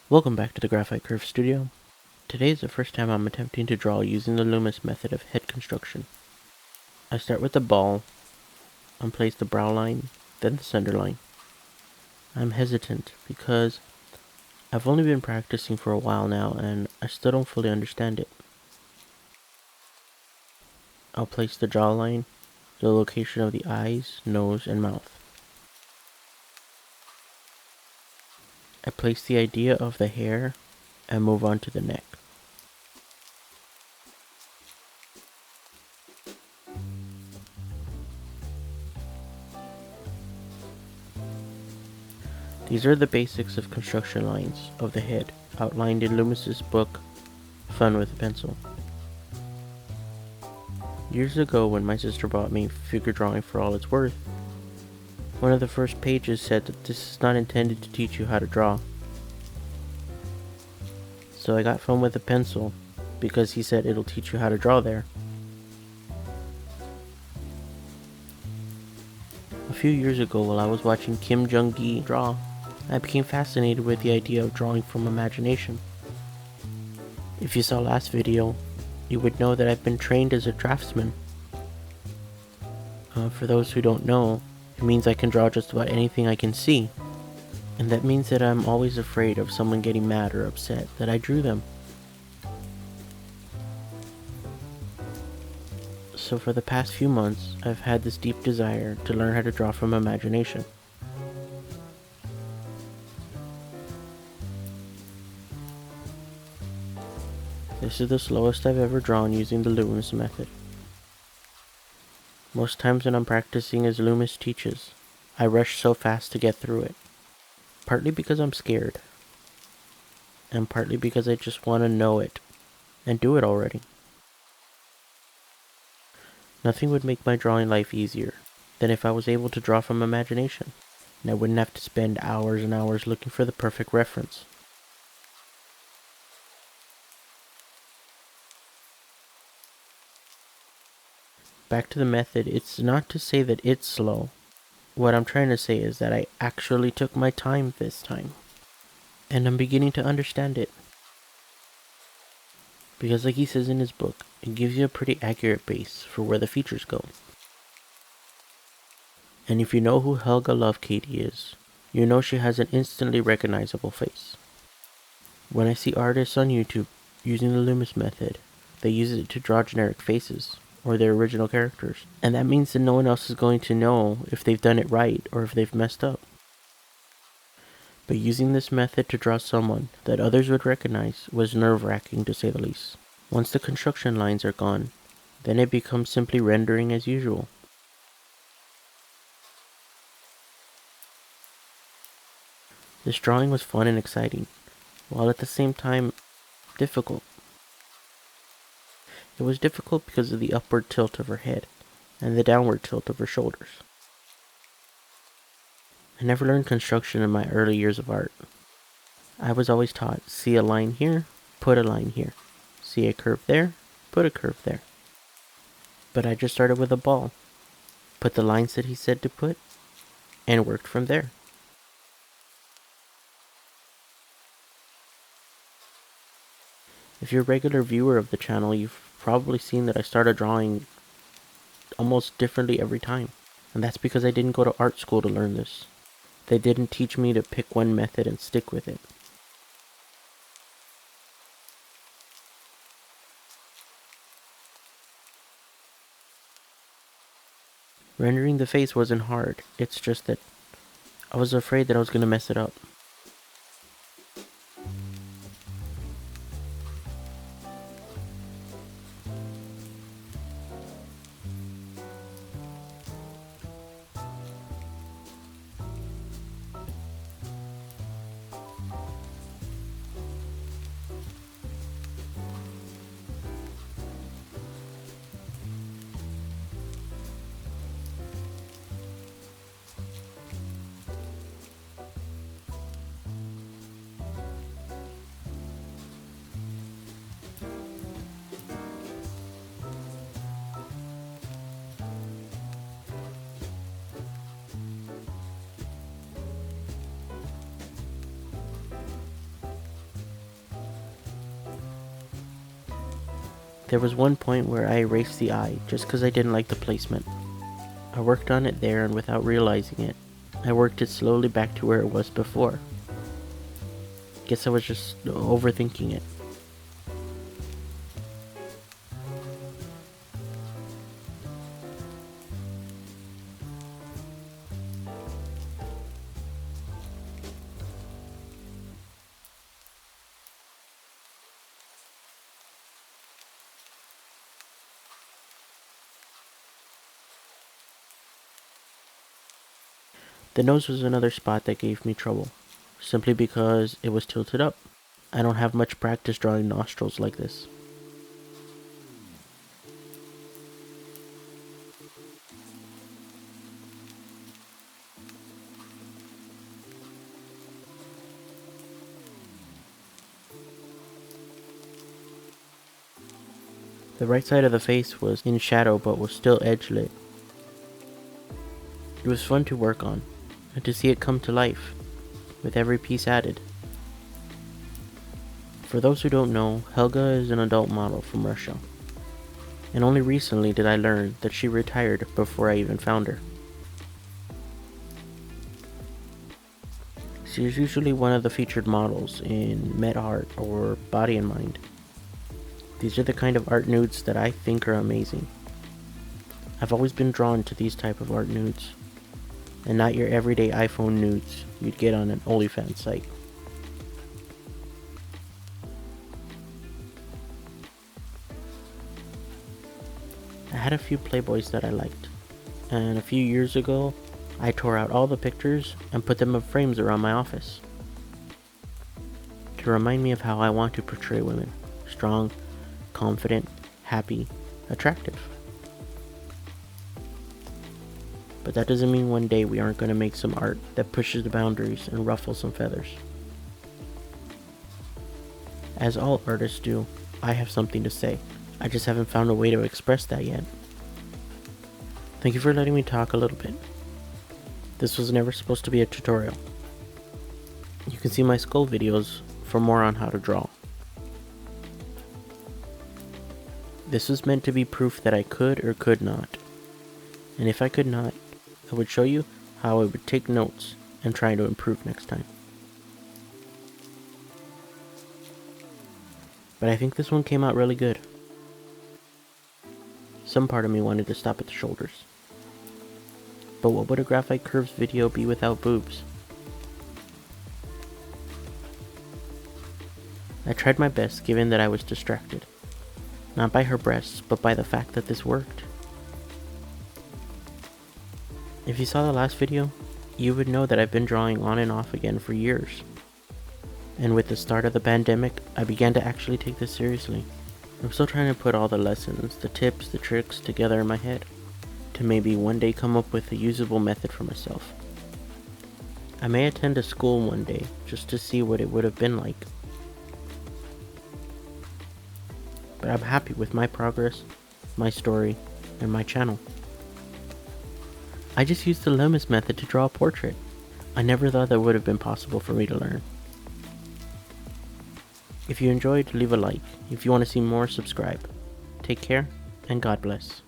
Welcome back to the Graphite Curve Studio. Today is the first time I'm attempting to draw using the Loomis method of head construction. I start with the ball, and place the brow line, then the center line. I'm hesitant because I've only been practicing for a while now and I still don't fully understand it. I'll place the jawline, the location of the eyes, nose, and mouth. I place the idea of the hair and move on to the neck. These are the basics of construction lines of the head, outlined in Loomis's book, Fun with a Pencil. Years ago, when my sister bought me figure drawing for all it's worth, one of the first pages said that this is not intended to teach you how to draw. So I got Fun with a Pencil because he said it'll teach you how to draw there. A few years ago, while I was watching Kim Jung-gi draw, I became fascinated with the idea of drawing from imagination. If you saw last video, you would know that I've been trained as a draftsman. For those who don't know, it means I can draw just about anything I can see. And that means that I'm always afraid of someone getting mad or upset that I drew them. So for the past few months, I've had this deep desire to learn how to draw from imagination. This is the slowest I've ever drawn using the Loomis method. Most times when I'm practicing as Loomis teaches, I rush so fast to get through it. Partly because I'm scared, and partly because I just want to know it and do it already. Nothing would make my drawing life easier than if I was able to draw from imagination, and I wouldn't have to spend hours and hours looking for the perfect reference. Back to the method, it's not to say that it's slow. What I'm trying to say is that I actually took my time this time, and I'm beginning to understand it. Because like he says in his book, it gives you a pretty accurate base for where the features go. And if you know who Helga Lovekaty is, you know she has an instantly recognizable face. When I see artists on YouTube using the Loomis method, they use it to draw generic faces, or their original characters. And that means that no one else is going to know if they've done it right or if they've messed up. But using this method to draw someone that others would recognize was nerve-wracking, to say the least. Once the construction lines are gone, then it becomes simply rendering as usual. This drawing was fun and exciting, while at the same time difficult. It was difficult because of the upward tilt of her head and the downward tilt of her shoulders. I never learned construction in my early years of art. I was always taught, see a line here, put a line here. See a curve there, put a curve there. But I just started with a ball, put the lines that he said to put, and worked from there. If you're a regular viewer of the channel, you've probably seen that I started drawing almost differently every time. And that's because I didn't go to art school to learn this. They didn't teach me to pick one method and stick with it. Rendering the face wasn't hard, it's just that I was afraid that I was going to mess it up. There was one point where I erased the eye just because I didn't like the placement. I worked on it there, and without realizing it, I worked it slowly back to where it was before. Guess I was just overthinking it. The nose was another spot that gave me trouble, simply because it was tilted up. I don't have much practice drawing nostrils like this. The right side of the face was in shadow but was still edge lit. It was fun to work on, and to see it come to life, with every piece added. For those who don't know, Helga is an adult model from Russia, and only recently did I learn that she retired before I even found her. She is usually one of the featured models in Met Art or Body and Mind. These are the kind of art nudes that I think are amazing. I've always been drawn to these type of art nudes, and not your everyday iPhone nudes you'd get on an OnlyFans site. I had a few Playboys that I liked, and a few years ago, I tore out all the pictures and put them in frames around my office to remind me of how I want to portray women: strong, confident, happy, attractive. But that doesn't mean one day we aren't going to make some art that pushes the boundaries and ruffles some feathers. As all artists do, I have something to say. I just haven't found a way to express that yet. Thank you for letting me talk a little bit. This was never supposed to be a tutorial. You can see my skull videos for more on how to draw. This was meant to be proof that I could or could not. And if I could not, I would show you how I would take notes and try to improve next time. But I think this one came out really good. Some part of me wanted to stop at the shoulders. But what would a Graphite Curves video be without boobs? I tried my best given that I was distracted. Not by her breasts, but by the fact that this worked. If you saw the last video, you would know that I've been drawing on and off again for years. And with the start of the pandemic, I began to actually take this seriously. I'm still trying to put all the lessons, the tips, the tricks together in my head, to maybe one day come up with a usable method for myself. I may attend a school one day, just to see what it would have been like. But I'm happy with my progress, my story, and my channel. I just used the Loomis method to draw a portrait. I never thought that would have been possible for me to learn. If you enjoyed, leave a like. If you want to see more, subscribe. Take care, and God bless.